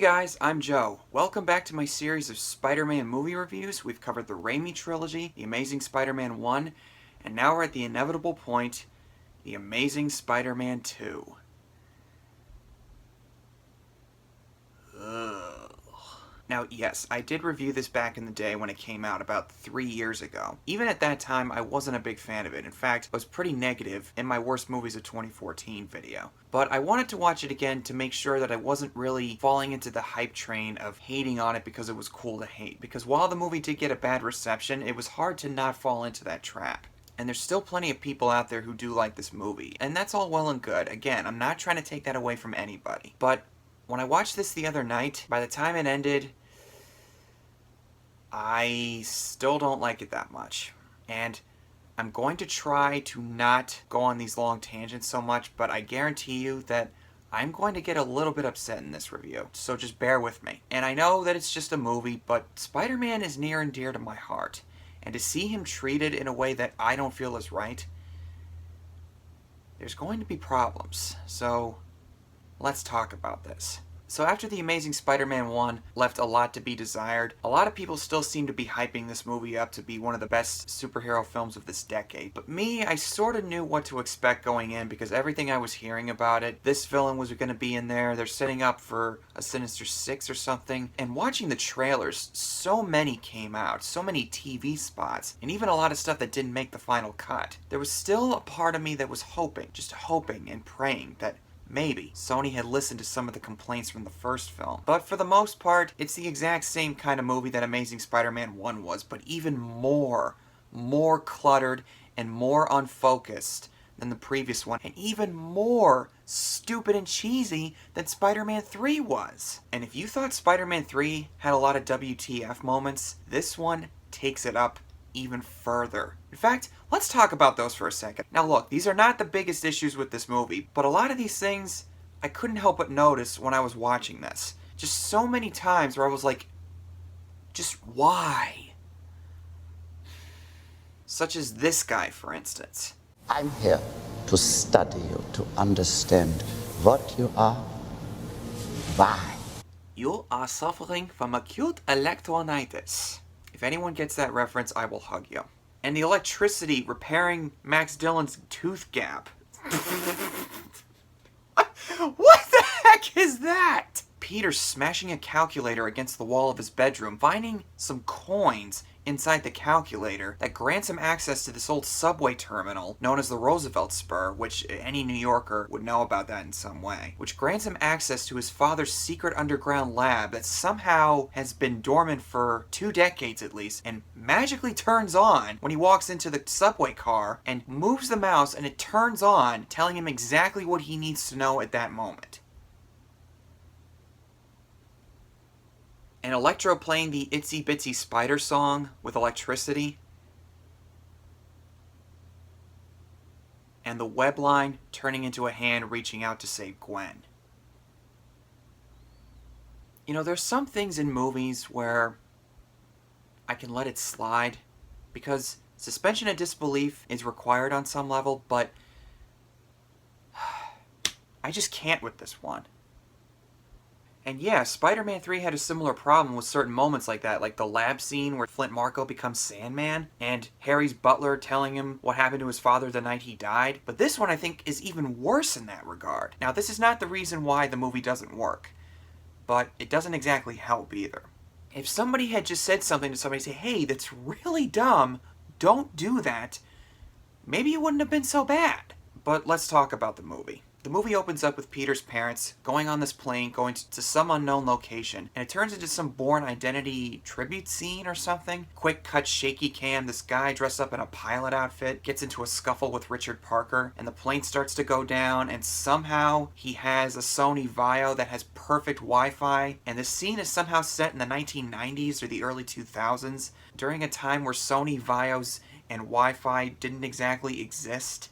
guys, I'm Joe. Welcome back to my series of Spider-Man movie reviews. We've covered the Raimi trilogy, The Amazing Spider-Man 1, and now we're at the inevitable point, The Amazing Spider-Man 2. Ugh. Now, yes, I did review this back in the day when it came out about 3 years ago. Even at that time, I wasn't a big fan of it. In fact, I was pretty negative in my Worst Movies of 2014 video. But I wanted to watch it again to make sure that I wasn't really falling into the hype train of hating on it because it was cool to hate. Because while the movie did get a bad reception, it was hard to not fall into that trap. And there's still plenty of people out there who do like this movie. And that's all well and good. Again, I'm not trying to take that away from anybody. But when I watched this the other night, by the time it ended, I still don't like it that much. And I'm going to try to not go on these long tangents so much, but I guarantee you that I'm going to get a little bit upset in this review, so just bear with me. And I know that it's just a movie, but Spider-Man is near and dear to my heart. And to see him treated in a way that I don't feel is right, there's going to be problems. So let's talk about this. So after The Amazing Spider-Man 1 left a lot to be desired, a lot of people still seem to be hyping this movie up to be one of the best superhero films of this decade. But me, I sort of knew what to expect going in because everything I was hearing about it, this villain was going to be in there, they're setting up for a Sinister Six or something. And watching the trailers, so many came out, so many TV spots, and even a lot of stuff that didn't make the final cut. There was still a part of me that was hoping, just hoping and praying that maybe Sony had listened to some of the complaints from the first film. But for the most part, it's the exact same kind of movie that Amazing Spider-Man 1 was, but even more cluttered and more unfocused than the previous one, and even more stupid and cheesy than Spider-Man 3 was. And if you thought Spider-Man 3 had a lot of WTF moments, this one takes it up even further. In fact, let's talk about those for a second. Now look, these are not the biggest issues with this movie, but a lot of these things I couldn't help but notice when I was watching this. Just so many times where I was like, just why? Such as this guy, for instance. I'm here to study you, to understand what you are, why. You are suffering from acute electronitis. If anyone gets that reference, I will hug you. And the electricity repairing Max Dillon's tooth gap. What the heck is that? Peter smashing a calculator against the wall of his bedroom, finding some coins inside the calculator that grants him access to this old subway terminal known as the Roosevelt Spur, which any New Yorker would know about that in some way, which grants him access to his father's secret underground lab that somehow has been dormant for 2 decades at least, and magically turns on when he walks into the subway car and moves the mouse and it turns on, telling him exactly what he needs to know at that moment. And Electro playing the Itsy Bitsy Spider song with electricity. And the web line turning into a hand reaching out to save Gwen. You know, there's some things in movies where I can let it slide because suspension of disbelief is required on some level, but I just can't with this one. And yeah, Spider-Man 3 had a similar problem with certain moments like that, like the lab scene where Flint Marko becomes Sandman, and Harry's butler telling him what happened to his father the night he died. But this one, I think, is even worse in that regard. Now, this is not the reason why the movie doesn't work, but it doesn't exactly help either. If somebody had just said something to somebody, say, hey, that's really dumb, don't do that, maybe it wouldn't have been so bad. But let's talk about the movie. The movie opens up with Peter's parents going on this plane, going to some unknown location, and it turns into some Bourne Identity tribute scene or something. Quick cut, shaky cam, this guy dressed up in a pilot outfit gets into a scuffle with Richard Parker, and the plane starts to go down, and somehow he has a Sony Vaio that has perfect Wi-Fi, and the scene is somehow set in the 1990s or the early 2000s, during a time where Sony Vaios and Wi-Fi didn't exactly exist.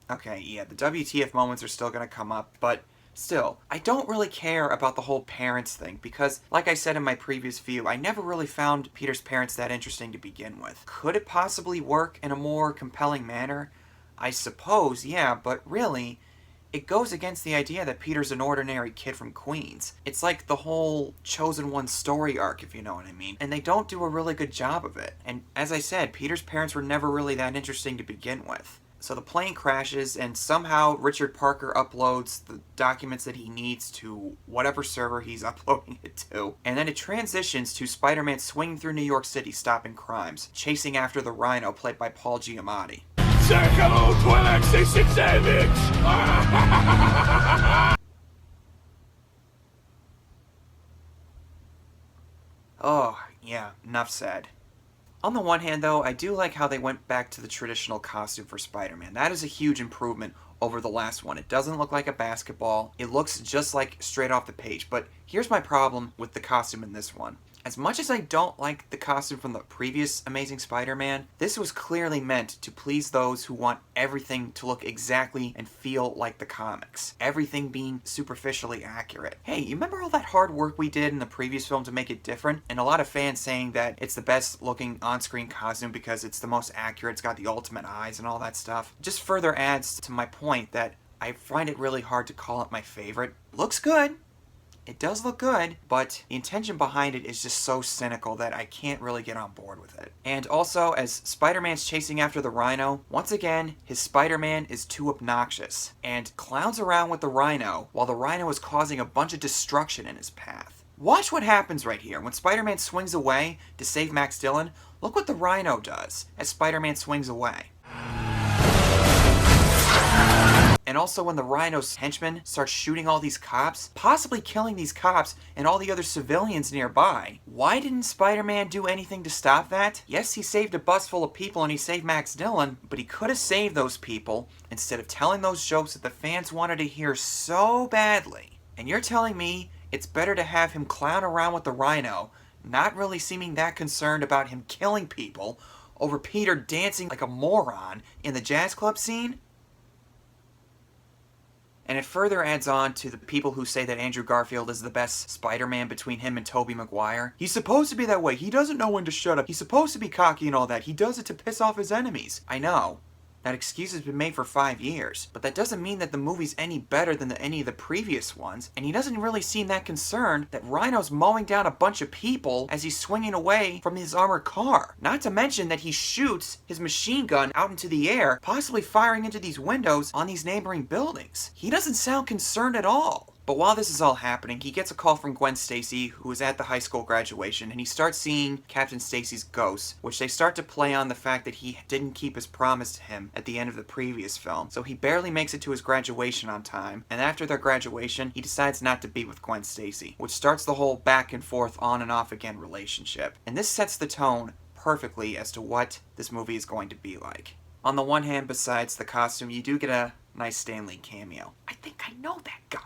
Okay, yeah, the WTF moments are still going to come up, but still, I don't really care about the whole parents thing because, like I said in my previous view, I never really found Peter's parents that interesting to begin with. Could it possibly work in a more compelling manner? I suppose, yeah, but really, it goes against the idea that Peter's an ordinary kid from Queens. It's like the whole Chosen One story arc, if you know what I mean. And they don't do a really good job of it. And as I said, Peter's parents were never really that interesting to begin with. So the plane crashes, and somehow Richard Parker uploads the documents that he needs to whatever server he's uploading it to. And then it transitions to Spider-Man swinging through New York City, stopping crimes, chasing after the Rhino, played by Paul Giamatti. Say hello to Alexei Sitsevich! Oh, yeah, enough said. On the one hand, though, I do like how they went back to the traditional costume for Spider-Man. That is a huge improvement over the last one. It doesn't look like a basketball. It looks just like straight off the page. But here's my problem with the costume in this one. As much as I don't like the costume from the previous Amazing Spider-Man, this was clearly meant to please those who want everything to look exactly and feel like the comics. Everything being superficially accurate. Hey, you remember all that hard work we did in the previous film to make it different? And a lot of fans saying that it's the best looking on-screen costume because it's the most accurate, it's got the ultimate eyes and all that stuff. Just further adds to my point that I find it really hard to call it my favorite. Looks good. It does look good, but the intention behind it is just so cynical that I can't really get on board with it. And also, as Spider-Man's chasing after the Rhino, once again, his Spider-Man is too obnoxious, and clowns around with the Rhino while the Rhino is causing a bunch of destruction in his path. Watch what happens right here. When Spider-Man swings away to save Max Dillon, look what the Rhino does as Spider-Man swings away. And also when the Rhino's henchmen start shooting all these cops, possibly killing these cops and all the other civilians nearby. Why didn't Spider-Man do anything to stop that? Yes, he saved a bus full of people and he saved Max Dillon, but he could have saved those people instead of telling those jokes that the fans wanted to hear so badly. And you're telling me it's better to have him clown around with the Rhino, not really seeming that concerned about him killing people, over Peter dancing like a moron in the jazz club scene? And it further adds on to the people who say that Andrew Garfield is the best Spider-Man between him and Tobey Maguire. He's supposed to be that way. He doesn't know when to shut up. He's supposed to be cocky and all that. He does it to piss off his enemies. I know. That excuse has been made for 5 years, but that doesn't mean that the movie's any better than any of the previous ones, and he doesn't really seem that concerned that Rhino's mowing down a bunch of people as he's swinging away from his armored car. Not to mention that he shoots his machine gun out into the air, possibly firing into these windows on these neighboring buildings. He doesn't sound concerned at all. But while this is all happening, he gets a call from Gwen Stacy, who is at the high school graduation, and he starts seeing Captain Stacy's ghost, which they start to play on the fact that he didn't keep his promise to him at the end of the previous film. So he barely makes it to his graduation on time, and after their graduation, he decides not to be with Gwen Stacy, which starts the whole back and forth on and off again relationship. And this sets the tone perfectly as to what this movie is going to be like. On the one hand, besides the costume, you do get a nice Stan Lee cameo. I think I know that guy.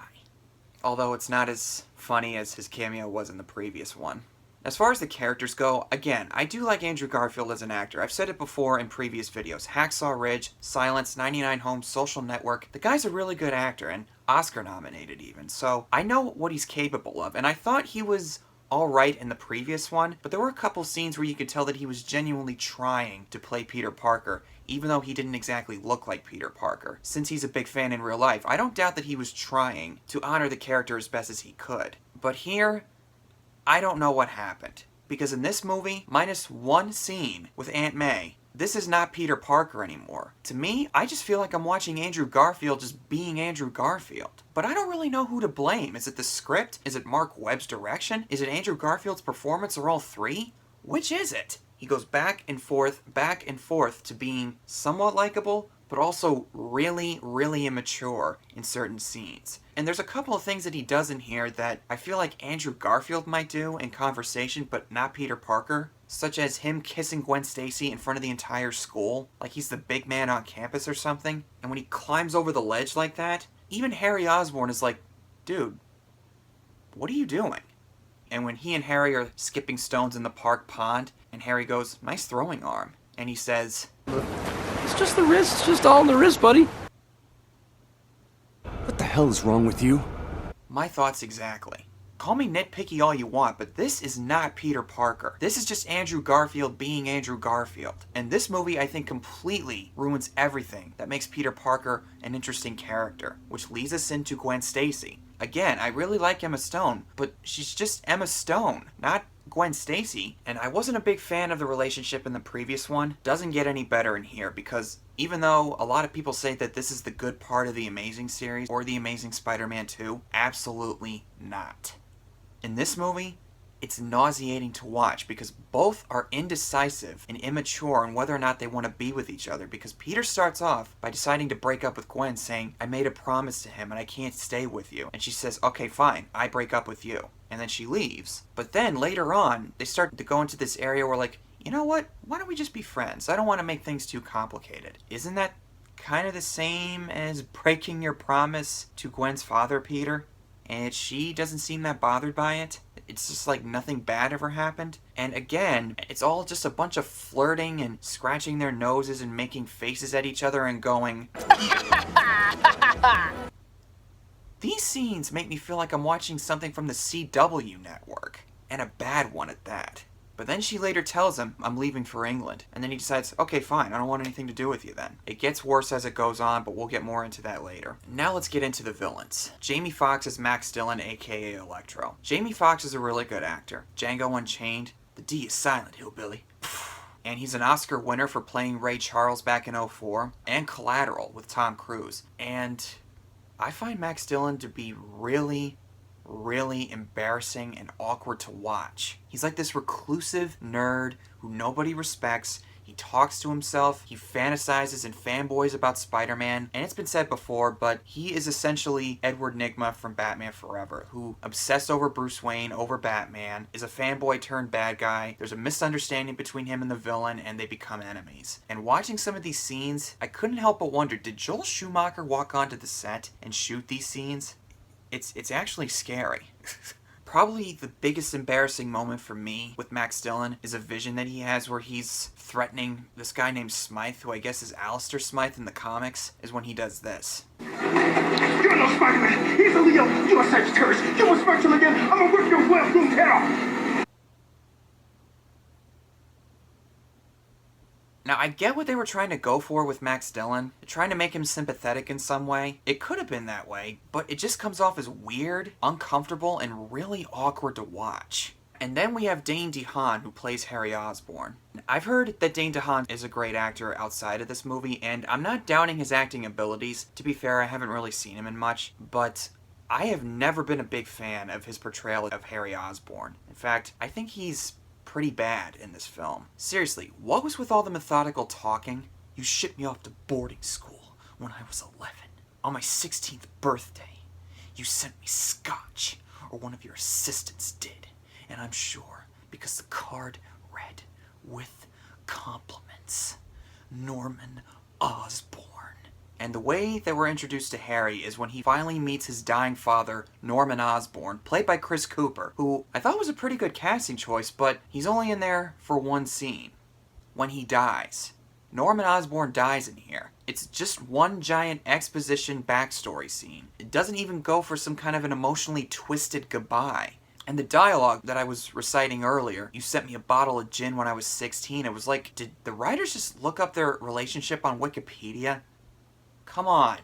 Although it's not as funny as his cameo was in the previous one. As far as the characters go, again, I do like Andrew Garfield as an actor. I've said it before in previous videos. Hacksaw Ridge, Silence, 99 Homes, Social Network. The guy's a really good actor, and Oscar nominated even. So I know what he's capable of, and I thought he was alright in the previous one, but there were a couple scenes where you could tell that he was genuinely trying to play Peter Parker, even though he didn't exactly look like Peter Parker. Since he's a big fan in real life, I don't doubt that he was trying to honor the character as best as he could. But here, I don't know what happened. Because in this movie, minus one scene with Aunt May, this is not Peter Parker anymore. To me, I just feel like I'm watching Andrew Garfield just being Andrew Garfield. But I don't really know who to blame. Is it the script? Is it Mark Webb's direction? Is it Andrew Garfield's performance, or all three? Which is it? He goes back and forth to being somewhat likable, but also really, really immature in certain scenes. And there's a couple of things that he does in here that I feel like Andrew Garfield might do in conversation, but not Peter Parker. Such as him kissing Gwen Stacy in front of the entire school, like he's the big man on campus or something. And when he climbs over the ledge like that, even Harry Osborn is like, dude, what are you doing? And when he and Harry are skipping stones in the park pond, and Harry goes, nice throwing arm. And he says, It's just the wrist. It's just all in the wrist, buddy. What the hell is wrong with you? my thoughts exactly. Call me nitpicky all you want, but this is not Peter Parker. This is just Andrew Garfield being Andrew Garfield. And this movie, I think, completely ruins everything that makes Peter Parker an interesting character, which leads us into Gwen Stacy. Again, I really like Emma Stone, but she's just Emma Stone, not Gwen Stacy. And I wasn't a big fan of the relationship in the previous one. Doesn't get any better in here, because even though a lot of people say that this is the good part of the Amazing series or the Amazing Spider-Man 2, absolutely not. In this movie, it's nauseating to watch because both are indecisive and immature on whether or not they want to be with each other, because Peter starts off by deciding to break up with Gwen, saying, I made a promise to him and I can't stay with you. And she says, okay, fine, I break up with you. And then she leaves. But then later on, they start to go into this area where, like, you know what? Why don't we just be friends? I don't want to make things too complicated. Isn't that kind of the same as breaking your promise to Gwen's father, Peter? And she doesn't seem that bothered by it. It's just like nothing bad ever happened. And again, it's all just a bunch of flirting and scratching their noses and making faces at each other and going... These scenes make me feel like I'm watching something from the CW network. And a bad one at that. But then she later tells him, I'm leaving for England. And then he decides, okay, fine, I don't want anything to do with you then. It gets worse as it goes on, but we'll get more into that later. Now let's get into the villains. Jamie Foxx is Max Dillon, aka Electro. Jamie Foxx is a really good actor. Django Unchained, the D is silent, hillbilly. And he's an Oscar winner for playing Ray Charles back in '04, and Collateral with Tom Cruise. And I find Max Dillon to be really embarrassing and awkward to watch. He's like this reclusive nerd who nobody respects. He talks to himself, he fantasizes and fanboys about Spider-Man, and it's been said before, but he is essentially Edward Nygma from Batman Forever, who obsessed over Bruce Wayne, over Batman, is a fanboy turned bad guy. There's a misunderstanding between him and the villain, and they become enemies. And watching some of these scenes, I couldn't help but wonder, did Joel Schumacher walk onto the set and shoot these scenes? It's actually scary. Probably the biggest embarrassing moment for me with Max Dillon is a vision that he has where he's threatening this guy named Smythe, who I guess is Alistair Smythe in the comics, is when he does this. You're no Spider-Man! He's a Leo! You're a Sagittarius! You will spectral again! I'm gonna rip your web-doomed head off! Now, I get what they were trying to go for with Max Dillon, trying to make him sympathetic in some way. It could have been that way, but it just comes off as weird, uncomfortable, and really awkward to watch. And then we have Dane Dehaan, who plays Harry Osborn. I've heard that Dane Dehaan is a great actor outside of this movie, and I'm not doubting his acting abilities. To be fair, I haven't really seen him in much, but I have never been a big fan of his portrayal of Harry Osborn. In fact, I think he's pretty bad in this film. Seriously, what was with all the methodical talking? You shipped me off to boarding school when I was 11. On my 16th birthday, you sent me scotch, or one of your assistants did. And I'm sure because the card read, with compliments, Norman Osborn. And the way that we're introduced to Harry is when he finally meets his dying father, Norman Osborn, played by Chris Cooper, who I thought was a pretty good casting choice, but he's only in there for one scene. When he dies. Norman Osborn dies in here. It's just one giant exposition backstory scene. It doesn't even go for some kind of an emotionally twisted goodbye. And the dialogue that I was reciting earlier, you sent me a bottle of gin when I was 16, it was like, did the writers just look up their relationship on Wikipedia? Come on.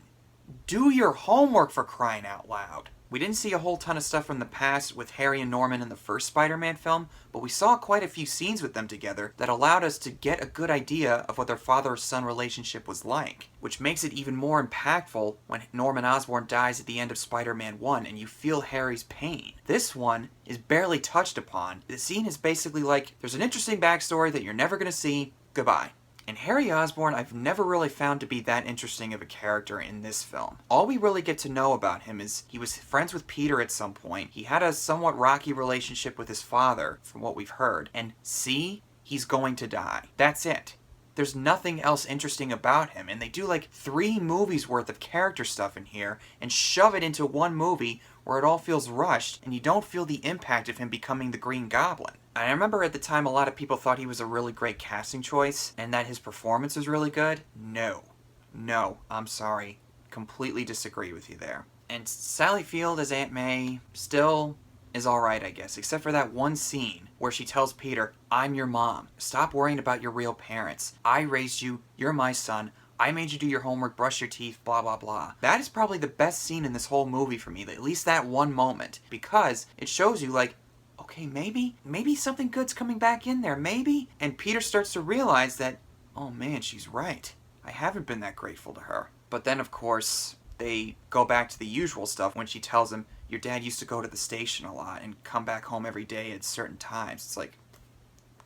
Do your homework, for crying out loud. We didn't see a whole ton of stuff from the past with Harry and Norman in the first Spider-Man film, but we saw quite a few scenes with them together that allowed us to get a good idea of what their father-son relationship was like, which makes it even more impactful when Norman Osborn dies at the end of Spider-Man 1 and you feel Harry's pain. This one is barely touched upon. The scene is basically like, there's an interesting backstory that you're never going to see, goodbye. And Harry Osborn I've never really found to be that interesting of a character in this film. All we really get to know about him is he was friends with Peter at some point, he had a somewhat rocky relationship with his father, from what we've heard, and see, he's going to die. That's it. There's nothing else interesting about him, and they do like 3 movies worth of character stuff in here, and shove it into one movie where it all feels rushed, and you don't feel the impact of him becoming the Green Goblin. I remember at the time a lot of people thought he was a really great casting choice, and that his performance was really good. No, I'm sorry. Completely disagree with you there. And Sally Field as Aunt May, still is alright, I guess, except for that one scene where she tells Peter, I'm your mom. Stop worrying about your real parents. I raised you. You're my son. I made you do your homework, brush your teeth, blah, blah, blah. That is probably the best scene in this whole movie for me, at least that one moment, because it shows you, like, okay, maybe something good's coming back in there, maybe? And Peter starts to realize that, oh man, she's right. I haven't been that grateful to her. But then, of course, they go back to the usual stuff when she tells him, your dad used to go to the station a lot and come back home every day at certain times. It's like,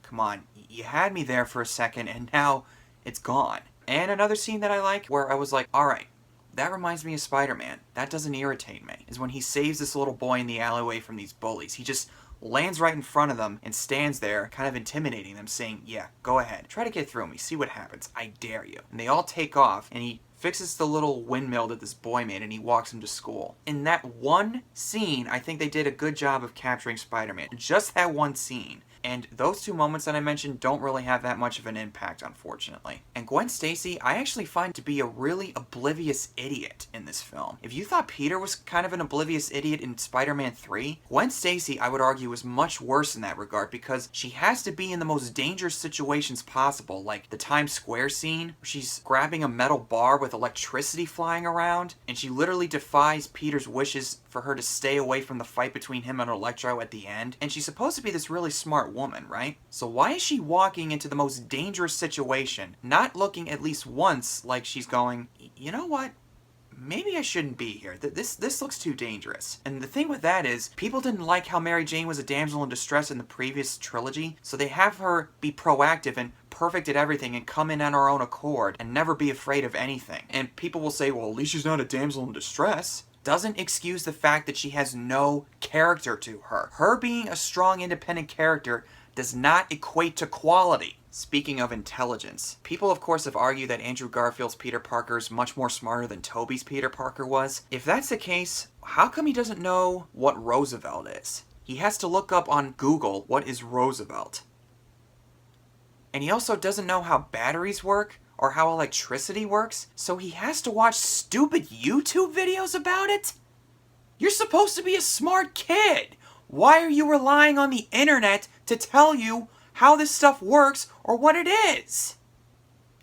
come on, you had me there for a second and now it's gone. And another scene that I like where I was like, alright, that reminds me of Spider-Man. That doesn't irritate me. Is when he saves this little boy in the alleyway from these bullies. He just lands right in front of them and stands there kind of intimidating them, saying, yeah, go ahead. Try to get through me. See what happens. I dare you. And they all take off and he fixes the little windmill that this boy made and he walks him to school. In that one scene, I think they did a good job of capturing Spider-Man. Just that one scene. And those two moments that I mentioned don't really have that much of an impact, unfortunately. And Gwen Stacy, I actually find to be a really oblivious idiot in this film. If you thought Peter was kind of an oblivious idiot in Spider-Man 3, Gwen Stacy, I would argue, is much worse in that regard because she has to be in the most dangerous situations possible, like the Times Square scene, where she's grabbing a metal bar with electricity flying around, and she literally defies Peter's wishes for her to stay away from the fight between him and Electro at the end. And she's supposed to be this really smart woman, right? So why is she walking into the most dangerous situation, not looking at least once like she's going, you know what? Maybe I shouldn't be here. This looks too dangerous. And the thing with that is, people didn't like how Mary Jane was a damsel in distress in the previous trilogy, so they have her be proactive and perfect at everything and come in on her own accord and never be afraid of anything. And people will say, well, at least she's not a damsel in distress. Doesn't excuse the fact that she has no character to her. Her being a strong, independent character does not equate to quality. Speaking of intelligence, people of course have argued that Andrew Garfield's Peter Parker is much more smarter than Tobey's Peter Parker was. If that's the case, how come he doesn't know what Roosevelt is? He has to look up on Google what is Roosevelt. And he also doesn't know how batteries work or how electricity works, so he has to watch stupid YouTube videos about it? You're supposed to be a smart kid! Why are you relying on the internet to tell you how this stuff works or what it is?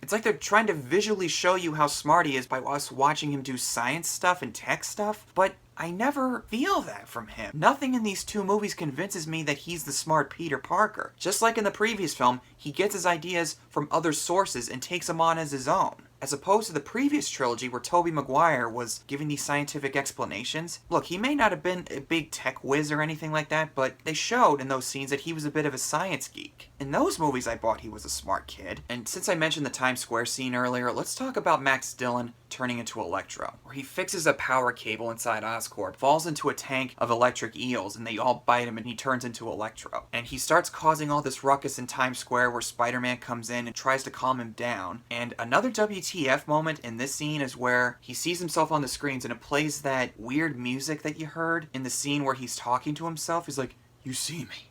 It's like they're trying to visually show you how smart he is by us watching him do science stuff and tech stuff, but I never feel that from him. Nothing in these two movies convinces me that he's the smart Peter Parker. Just like in the previous film, he gets his ideas from other sources and takes them on as his own. As opposed to the previous trilogy where Tobey Maguire was giving these scientific explanations. Look, he may not have been a big tech whiz or anything like that, but they showed in those scenes that he was a bit of a science geek. In those movies, I thought he was a smart kid. And since I mentioned the Times Square scene earlier, let's talk about Max Dillon turning into Electro, where he fixes a power cable inside Oscorp, falls into a tank of electric eels, and they all bite him and he turns into Electro. And he starts causing all this ruckus in Times Square where Spider-Man comes in and tries to calm him down. And another WTF moment in this scene is where he sees himself on the screens and it plays that weird music that you heard in the scene where he's talking to himself. He's like, you see me.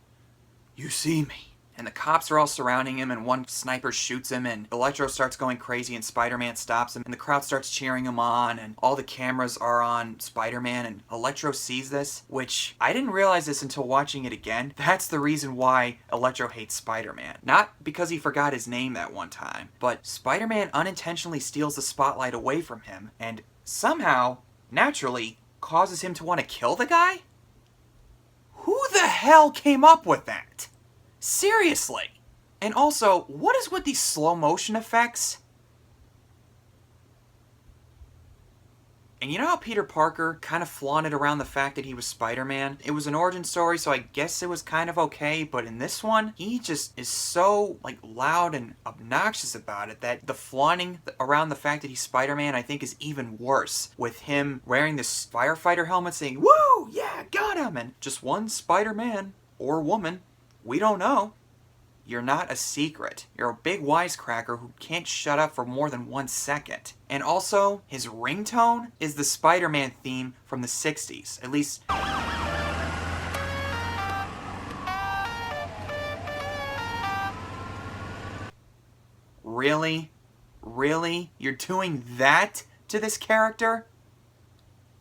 You see me. And the cops are all surrounding him and one sniper shoots him and Electro starts going crazy and Spider-Man stops him and the crowd starts cheering him on and all the cameras are on Spider-Man and Electro sees this, which I didn't realize this until watching it again. That's the reason why Electro hates Spider-Man. Not because he forgot his name that one time, but Spider-Man unintentionally steals the spotlight away from him and somehow, naturally, causes him to want to kill the guy? Who the hell came up with that? Seriously! And also, what is with these slow motion effects? And you know how Peter Parker kind of flaunted around the fact that he was Spider-Man? It was an origin story, so I guess it was kind of okay, but in this one, he just is so, loud and obnoxious about it that the flaunting around the fact that he's Spider-Man, I think, is even worse. With him wearing this firefighter helmet saying, woo, yeah, got him, and just one Spider-Man, or woman, we don't know. You're not a secret. You're a big wisecracker who can't shut up for more than 1 second. And also, his ringtone is the Spider-Man theme from the 60s. At least... Really? Really? You're doing that to this character?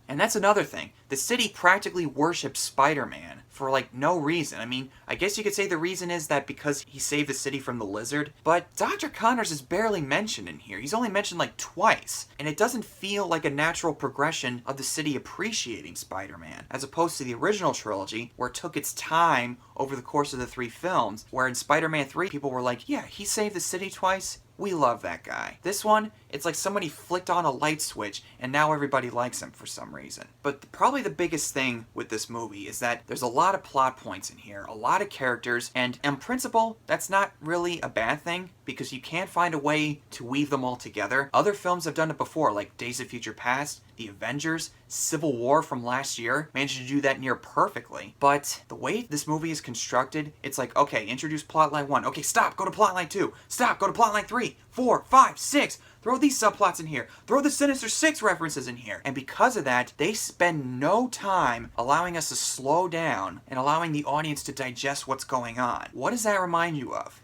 And that's another thing. The city practically worships Spider-Man for, like, no reason. I mean, I guess you could say the reason is that because he saved the city from the lizard, but Dr. Connors is barely mentioned in here. He's only mentioned, like, twice. And it doesn't feel like a natural progression of the city appreciating Spider-Man, as opposed to the original trilogy, where it took its time over the course of the 3 films, where in Spider-Man 3, people were like, yeah, he saved the city twice. We love that guy. This one, it's like somebody flicked on a light switch and now everybody likes him for some reason. But probably the biggest thing with this movie is that there's a lot of plot points in here, a lot of characters, and in principle, that's not really a bad thing because you can't find a way to weave them all together. Other films have done it before, like Days of Future Past, The Avengers, Civil War from last year, managed to do that near perfectly. But the way this movie is constructed, it's like, okay, introduce plotline 1. Okay, stop, go to plotline 2. Stop, go to plotline 3, 4, 5, 6. Throw these subplots in here. Throw the Sinister Six references in here. And because of that, they spend no time allowing us to slow down and allowing the audience to digest what's going on. What does that remind you of?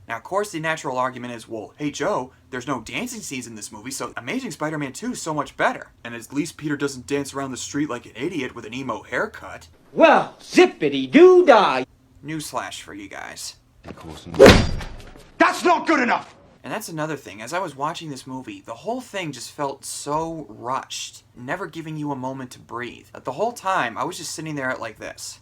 Now, of course, the natural argument is, well, hey, Joe, there's no dancing scenes in this movie, so Amazing Spider-Man 2 is so much better. And at least Peter doesn't dance around the street like an idiot with an emo haircut. Well, zippity-doo-dah! Newsflash for you guys. That's not good enough! And that's another thing. As I was watching this movie, the whole thing just felt so rushed, never giving you a moment to breathe. The whole time, I was just sitting there like this.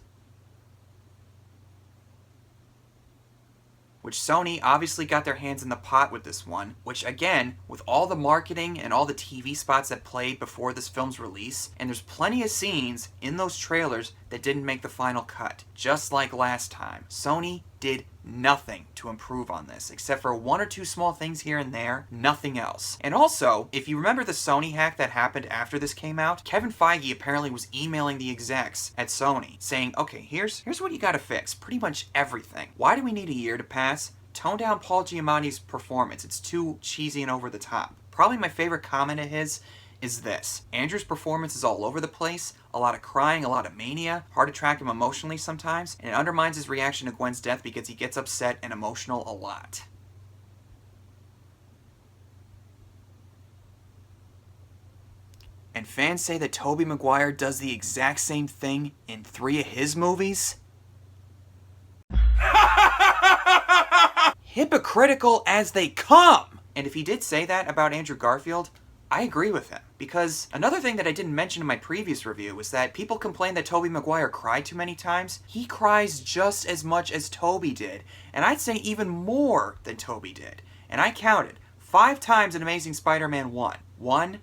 Which Sony obviously got their hands in the pot with this one, which again, with all the marketing and all the TV spots that played before this film's release, and there's plenty of scenes in those trailers that didn't make the final cut. Just like last time, Sony did nothing to improve on this, except for 1 or 2 small things here and there, nothing else. And also, if you remember the Sony hack that happened after this came out, Kevin Feige apparently was emailing the execs at Sony, saying, okay, here's what you gotta fix, pretty much everything. Why do we need a year to pass? Tone down Paul Giamatti's performance, it's too cheesy and over the top. Probably my favorite comment of his is this. Andrew's performance is all over the place, a lot of crying, a lot of mania, hard to track him emotionally sometimes, and it undermines his reaction to Gwen's death because he gets upset and emotional a lot. And fans say that Tobey Maguire does the exact same thing in 3 of his movies? Hypocritical as they come! And if he did say that about Andrew Garfield, I agree with him. Because another thing that I didn't mention in my previous review was that people complain that Tobey Maguire cried too many times. He cries just as much as Tobey did, and I'd say even more than Tobey did. And I counted 5 times in Amazing Spider-Man 1. 1,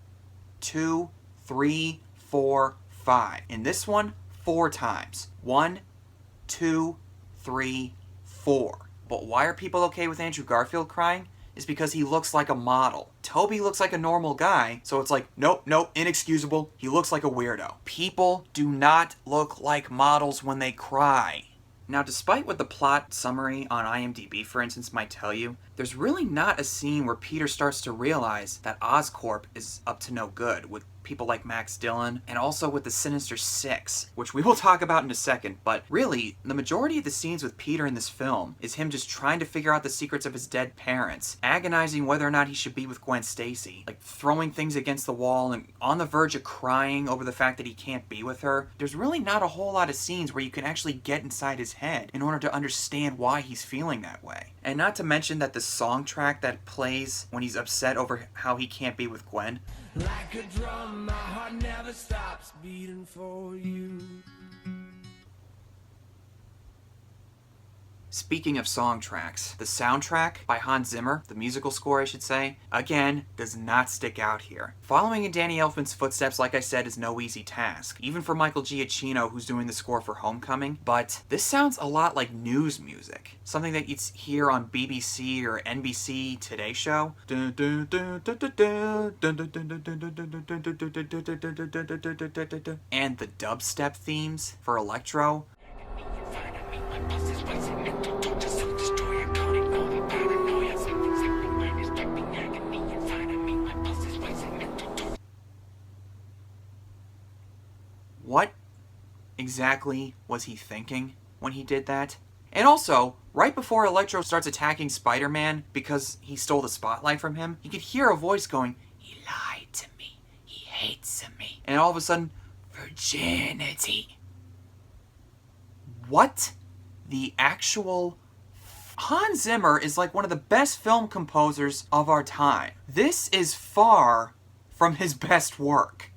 2, 3, 4, 5. In this one, 4 times. 1, 2, 3, 4. But why are people okay with Andrew Garfield crying? Is because he looks like a model. Tobey looks like a normal guy, so it's like, nope, inexcusable. He looks like a weirdo. People do not look like models when they cry. Now, despite what the plot summary on IMDb, for instance, might tell you, there's really not a scene where Peter starts to realize that Oscorp is up to no good with people like Max Dillon, and also with the Sinister Six, which we will talk about in a second, but really, the majority of the scenes with Peter in this film is him just trying to figure out the secrets of his dead parents, agonizing whether or not he should be with Gwen Stacy, like throwing things against the wall and on the verge of crying over the fact that he can't be with her. There's really not a whole lot of scenes where you can actually get inside his head in order to understand why he's feeling that way. And not to mention that the song track that plays when he's upset over how he can't be with Gwen, Like a drum, my heart never stops beating for you. Speaking of song tracks, the soundtrack by Hans Zimmer, the musical score I should say, again, does not stick out here. Following in Danny Elfman's footsteps, like I said, is no easy task, even for Michael Giacchino, who's doing the score for Homecoming, but this sounds a lot like news music, something that you'd hear on BBC or NBC Today Show. And the dubstep themes for Electro. What exactly was he thinking when he did that? And also, right before Electro starts attacking Spider-Man because he stole the spotlight from him, you could hear a voice going, "He lied to me. He hates me. And all of a sudden, virginity. What the actual... Hans Zimmer is like one of the best film composers of our time. This is far from his best work.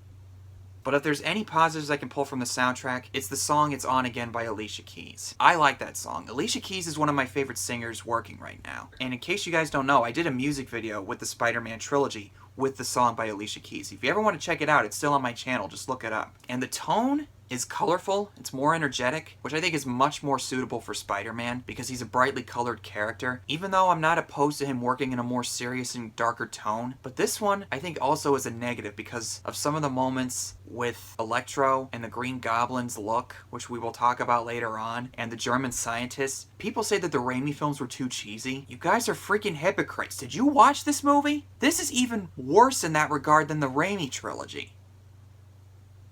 But if there's any positives I can pull from the soundtrack, it's the song It's On Again by Alicia Keys. I like that song. Alicia Keys is one of my favorite singers working right now. And in case you guys don't know, I did a music video with the Spider-Man trilogy with the song by Alicia Keys. If you ever want to check it out, it's still on my channel. Just look it up. And the tone is colorful, it's more energetic, which I think is much more suitable for Spider-Man because he's a brightly colored character, even though I'm not opposed to him working in a more serious and darker tone. But this one, I think also is a negative because of some of the moments with Electro and the Green Goblin's look, which we will talk about later on, and the German scientists. People say that the Raimi films were too cheesy. You guys are freaking hypocrites. Did you watch this movie? This is even worse in that regard than the Raimi trilogy.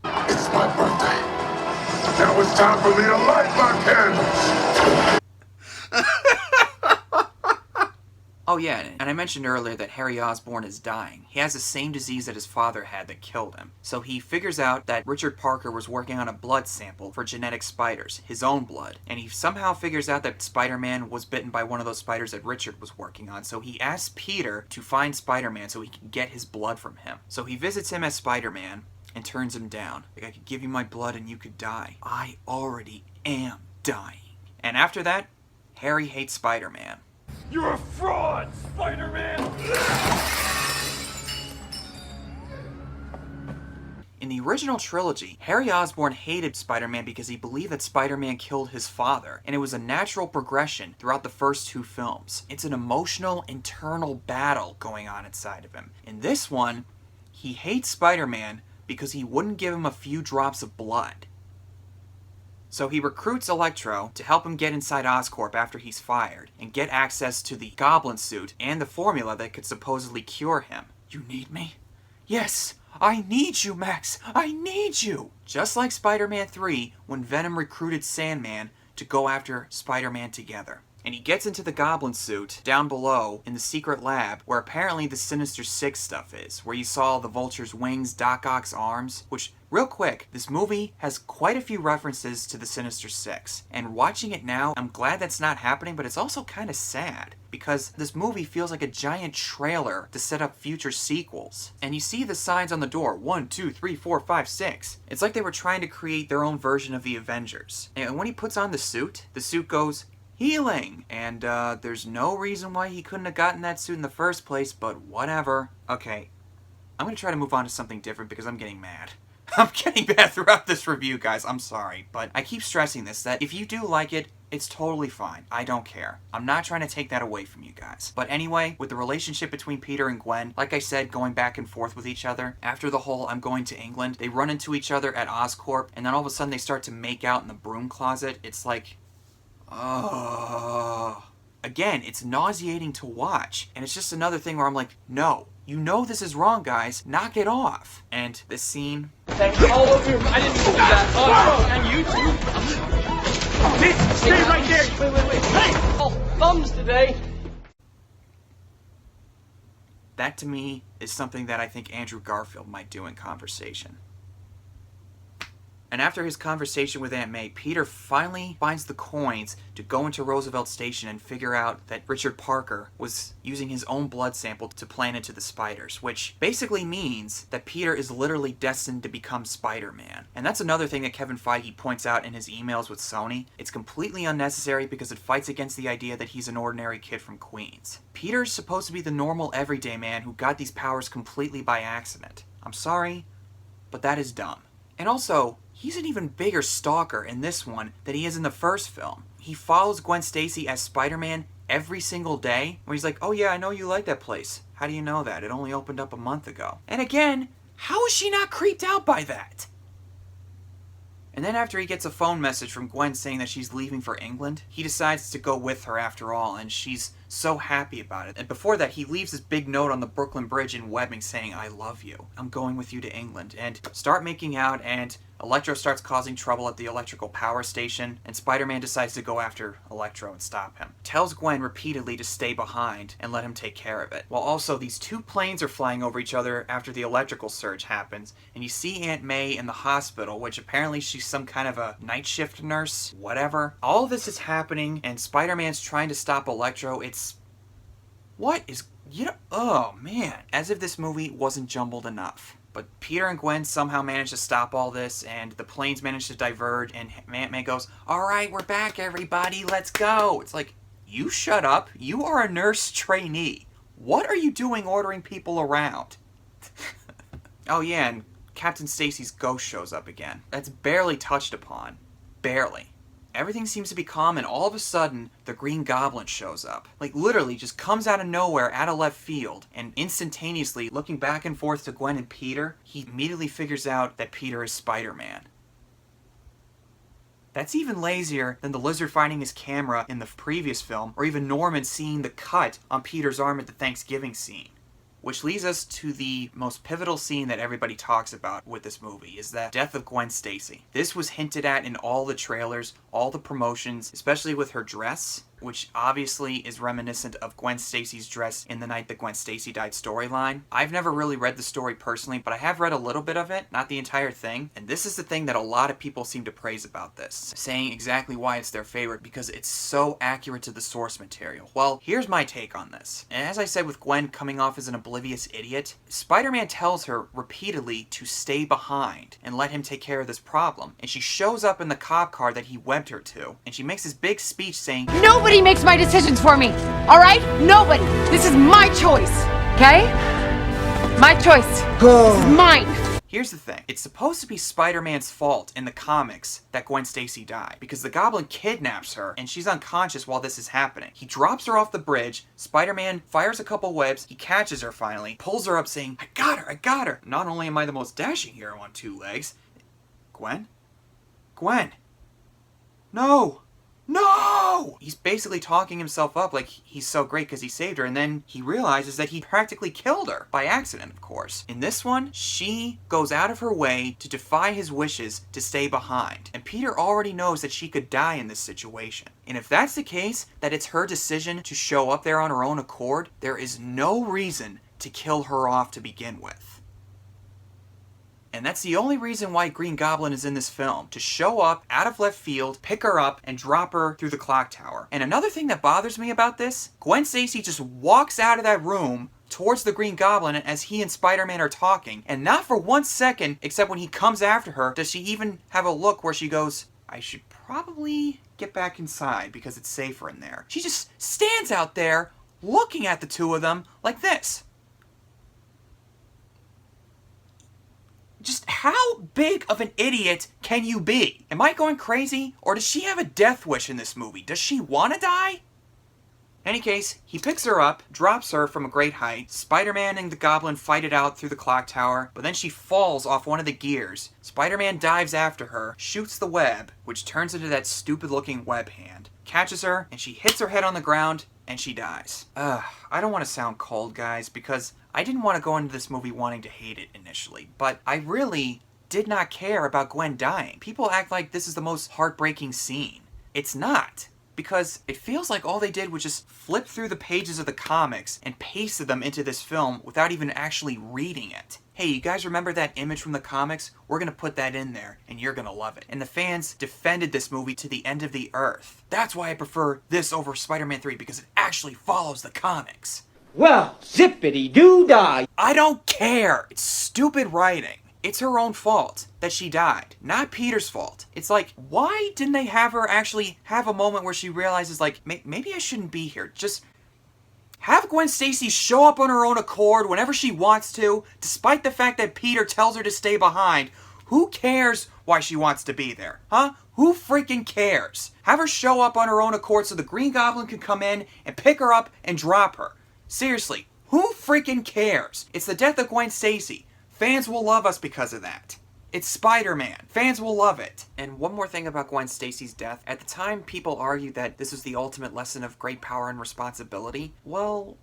It's my birthday. Now it's time for me to light my candles. Oh yeah, and I mentioned earlier that Harry Osborn is dying. He has the same disease that his father had that killed him. So he figures out that Richard Parker was working on a blood sample for genetic spiders, his own blood. And he somehow figures out that Spider-Man was bitten by one of those spiders that Richard was working on. So he asks Peter to find Spider-Man so he can get his blood from him. So he visits him as Spider-Man and turns him down. Like, I could give you my blood and you could die. I already am dying. And after that, Harry hates Spider-Man. You're a fraud, Spider-Man! In the original trilogy, Harry Osborn hated Spider-Man because he believed that Spider-Man killed his father, and it was a natural progression throughout the first two films. It's an emotional, internal battle going on inside of him. In this one, he hates Spider-Man because he wouldn't give him a few drops of blood. So he recruits Electro to help him get inside Oscorp after he's fired, and get access to the Goblin suit and the formula that could supposedly cure him. You need me? Yes, I need you, Max! I need you! Just like Spider-Man 3, when Venom recruited Sandman to go after Spider-Man together. And he gets into the Goblin suit down below in the secret lab where apparently the Sinister Six stuff is, where you saw the Vulture's wings, Doc Ock's arms, which, real quick, this movie has quite a few references to the Sinister Six. And watching it now, I'm glad that's not happening, but it's also kind of sad, because this movie feels like a giant trailer to set up future sequels. And you see the signs on the door, 1, 2, 3, 4, 5, 6. It's like they were trying to create their own version of the Avengers. And when he puts on the suit goes, healing! And there's no reason why he couldn't have gotten that suit in the first place, but whatever. Okay, I'm gonna try to move on to something different because I'm getting mad. I'm getting mad throughout this review, guys. I'm sorry, but I keep stressing this, that if you do like it, it's totally fine. I don't care. I'm not trying to take that away from you guys. But anyway, with the relationship between Peter and Gwen, like I said, going back and forth with each other, after the whole I'm going to England, they run into each other at Oscorp, and then all of a sudden they start to make out in the broom closet. It's like... Again, it's nauseating to watch, and it's just another thing where I'm like, no, you know this is wrong, guys, knock it off. And this scene... Thank you. All over your... I didn't do that. Oh, and you too. Stay right there. Wait. Hey! Oh, thumbs today. That, to me, is something that I think Andrew Garfield might do in conversation. And after his conversation with Aunt May, Peter finally finds the coins to go into Roosevelt Station and figure out that Richard Parker was using his own blood sample to plant into the spiders, which basically means that Peter is literally destined to become Spider-Man. And that's another thing that Kevin Feige points out in his emails with Sony. It's completely unnecessary because it fights against the idea that he's an ordinary kid from Queens. Peter's supposed to be the normal everyday man who got these powers completely by accident. I'm sorry, but that is dumb. And also, he's an even bigger stalker in this one than he is in the first film. He follows Gwen Stacy as Spider-Man every single day, where he's like, oh yeah, I know you like that place. How do you know that? It only opened up a month ago. And again, how is she not creeped out by that? And then after he gets a phone message from Gwen saying that she's leaving for England, he decides to go with her after all, and she's so happy about it. And before that, he leaves this big note on the Brooklyn Bridge in webbing saying, I love you. I'm going with you to England. And start making out, and Electro starts causing trouble at the electrical power station, and Spider-Man decides to go after Electro and stop him. Tells Gwen repeatedly to stay behind and let him take care of it. While also, these two planes are flying over each other after the electrical surge happens, and you see Aunt May in the hospital, which apparently she's some kind of a night shift nurse, whatever. All of this is happening, and Spider-Man's trying to stop Electro. What is... oh man. As if this movie wasn't jumbled enough. But Peter and Gwen somehow manage to stop all this, and the planes manage to diverge, and Aunt May goes, "Alright, we're back, everybody, let's go." It's like, you shut up. You are a nurse trainee. What are you doing ordering people around? Oh yeah, and Captain Stacy's ghost shows up again. That's barely touched upon. Barely. Everything seems to be calm, and all of a sudden, the Green Goblin shows up. Like, literally, just comes out of nowhere, out of left field, and instantaneously, looking back and forth to Gwen and Peter, he immediately figures out that Peter is Spider-Man. That's even lazier than the Lizard finding his camera in the previous film, or even Norman seeing the cut on Peter's arm at the Thanksgiving scene. Which leads us to the most pivotal scene that everybody talks about with this movie, is the death of Gwen Stacy. This was hinted at in all the trailers, all the promotions, especially with her dress, which obviously is reminiscent of Gwen Stacy's dress in The Night That Gwen Stacy Died storyline. I've never really read the story personally, but I have read a little bit of it, not the entire thing, and this is the thing that a lot of people seem to praise about this, saying exactly why it's their favorite, because it's so accurate to the source material. Well, here's my take on this. And as I said with Gwen coming off as an oblivious idiot, Spider-Man tells her repeatedly to stay behind and let him take care of this problem, and she shows up in the cop car that he webbed her to, and she makes this big speech saying, Nobody makes my decisions for me, all right? Nobody. This is my choice, okay? My choice. This is mine. Here's the thing. It's supposed to be Spider-Man's fault in the comics that Gwen Stacy died, because the Goblin kidnaps her and she's unconscious while this is happening. He drops her off the bridge, Spider-Man fires a couple webs, he catches her finally, pulls her up saying, I got her, I got her. Not only am I the most dashing hero on two legs... Gwen? Gwen! No! No! He's basically talking himself up like he's so great because he saved her, and then he realizes that he practically killed her. By accident, of course. In this one, she goes out of her way to defy his wishes to stay behind. And Peter already knows that she could die in this situation. And if that's the case, that it's her decision to show up there on her own accord, there is no reason to kill her off to begin with. And that's the only reason why Green Goblin is in this film. To show up out of left field, pick her up, and drop her through the clock tower. And another thing that bothers me about this, Gwen Stacy just walks out of that room towards the Green Goblin as he and Spider-Man are talking. And not for 1 second, except when he comes after her, does she even have a look where she goes, I should probably get back inside because it's safer in there. She just stands out there looking at the two of them like this. Just how big of an idiot can you be? Am I going crazy? Or does she have a death wish in this movie? Does she want to die? In any case, he picks her up, drops her from a great height. Spider-Man and the Goblin fight it out through the clock tower, but then she falls off one of the gears. Spider-Man dives after her, shoots the web, which turns into that stupid-looking web hand, catches her, and she hits her head on the ground, and she dies. I don't want to sound cold, guys, because I didn't want to go into this movie wanting to hate it initially, but I really did not care about Gwen dying. People act like this is the most heartbreaking scene. It's not, because it feels like all they did was just flip through the pages of the comics and pasted them into this film without even actually reading it. Hey, you guys remember that image from the comics? We're gonna put that in there, and you're gonna love it. And the fans defended this movie to the end of the earth. That's why I prefer this over Spider-Man 3, because it actually follows the comics. Well, zippity-doo-dah. I don't care! It's stupid writing. It's her own fault that she died, not Peter's fault. It's like, why didn't they have her actually have a moment where she realizes, like, maybe I shouldn't be here? Just have Gwen Stacy show up on her own accord whenever she wants to, despite the fact that Peter tells her to stay behind. Who cares why she wants to be there? Huh? Who freaking cares? Have her show up on her own accord so the Green Goblin can come in and pick her up and drop her. Seriously, who freaking cares? It's the death of Gwen Stacy. Fans will love us because of that. It's Spider-Man. Fans will love it. And one more thing about Gwen Stacy's death. At the time, people argued that this was the ultimate lesson of great power and responsibility. Well,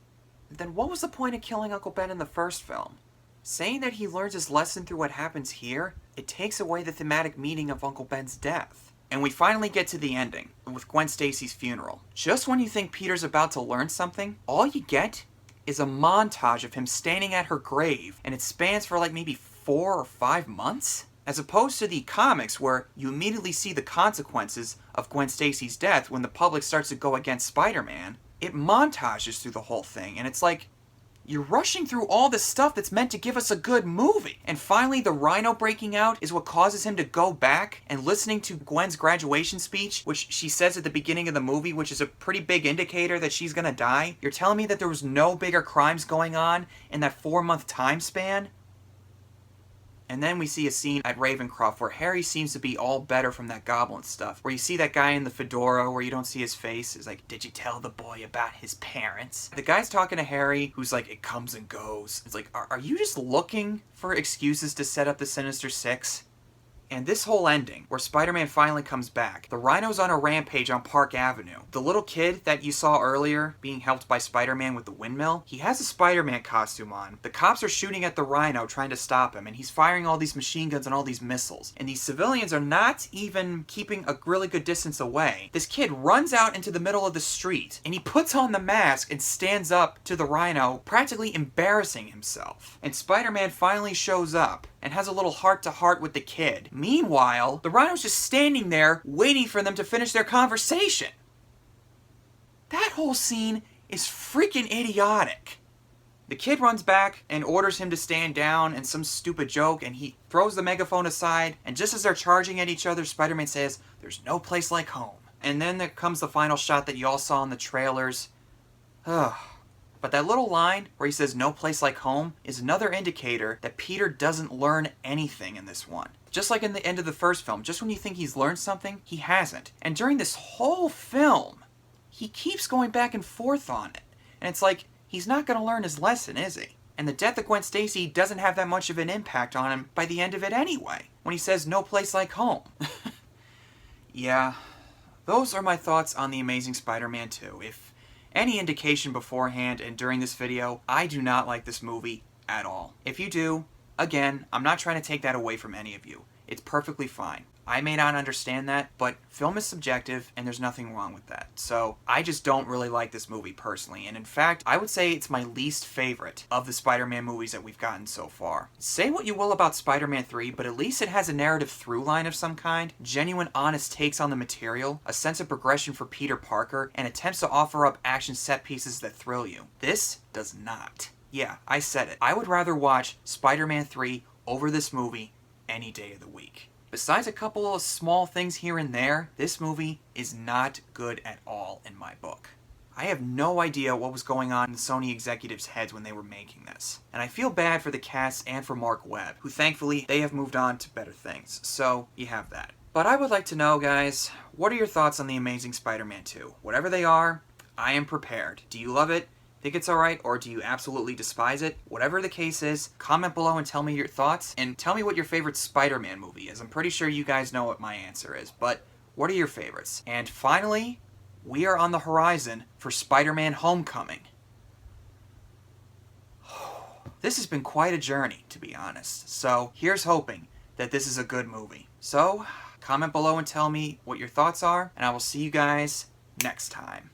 then what was the point of killing Uncle Ben in the first film? Saying that he learns his lesson through what happens here, it takes away the thematic meaning of Uncle Ben's death. And we finally get to the ending, with Gwen Stacy's funeral. Just when you think Peter's about to learn something, all you get is a montage of him standing at her grave, and it spans for like maybe 4 or 5 months? As opposed to the comics where you immediately see the consequences of Gwen Stacy's death when the public starts to go against Spider-Man, it montages through the whole thing, and it's like, you're rushing through all this stuff that's meant to give us a good movie. And finally, the Rhino breaking out is what causes him to go back and listening to Gwen's graduation speech, which she says at the beginning of the movie, which is a pretty big indicator that she's gonna die. You're telling me that there was no bigger crimes going on in that 4-month time span? And then we see a scene at Ravencroft where Harry seems to be all better from that goblin stuff. Where you see that guy in the fedora where you don't see his face. It's like, did you tell the boy about his parents? The guy's talking to Harry who's like, it comes and goes. It's like, are you just looking for excuses to set up the Sinister Six? And this whole ending, where Spider-Man finally comes back, the Rhino's on a rampage on Park Avenue. The little kid that you saw earlier being helped by Spider-Man with the windmill, he has a Spider-Man costume on. The cops are shooting at the Rhino trying to stop him, and he's firing all these machine guns and all these missiles. And these civilians are not even keeping a really good distance away. This kid runs out into the middle of the street, and he puts on the mask and stands up to the Rhino, practically embarrassing himself. And Spider-Man finally shows up and has a little heart-to-heart with the kid. Meanwhile, the Rhino's just standing there waiting for them to finish their conversation. That whole scene is freaking idiotic. The kid runs back and orders him to stand down and some stupid joke, and he throws the megaphone aside, and just as they're charging at each other, Spider-Man says, "There's no place like home." And then there comes the final shot that you all saw in the trailers. Ugh. But that little line where he says no place like home is another indicator that Peter doesn't learn anything in this one. Just like in the end of the first film, just when you think he's learned something, he hasn't. And during this whole film, he keeps going back and forth on it. And it's like, he's not going to learn his lesson, is he? And the death of Gwen Stacy doesn't have that much of an impact on him by the end of it anyway, when he says no place like home. Yeah, those are my thoughts on The Amazing Spider-Man 2. If any indication beforehand and during this video, I do not like this movie at all. If you do, again, I'm not trying to take that away from any of you. It's perfectly fine. I may not understand that, but film is subjective and there's nothing wrong with that. So I just don't really like this movie personally. And in fact, I would say it's my least favorite of the Spider-Man movies that we've gotten so far. Say what you will about Spider-Man 3, but at least it has a narrative through line of some kind, genuine honest takes on the material, a sense of progression for Peter Parker, and attempts to offer up action set pieces that thrill you. This does not. Yeah, I said it. I would rather watch Spider-Man 3 over this movie any day of the week. Besides a couple of small things here and there, this movie is not good at all in my book. I have no idea what was going on in the Sony executives' heads when they were making this. And I feel bad for the cast and for Mark Webb, who thankfully they have moved on to better things. So, you have that. But I would like to know, guys, what are your thoughts on The Amazing Spider-Man 2? Whatever they are, I am prepared. Do you love it? Think it's alright, or do you absolutely despise it? Whatever the case is, comment below and tell me your thoughts, and tell me what your favorite Spider-Man movie is. I'm pretty sure you guys know what my answer is, but what are your favorites? And finally, we are on the horizon for Spider-Man Homecoming. This has been quite a journey, to be honest, so here's hoping that this is a good movie. So, comment below and tell me what your thoughts are, and I will see you guys next time.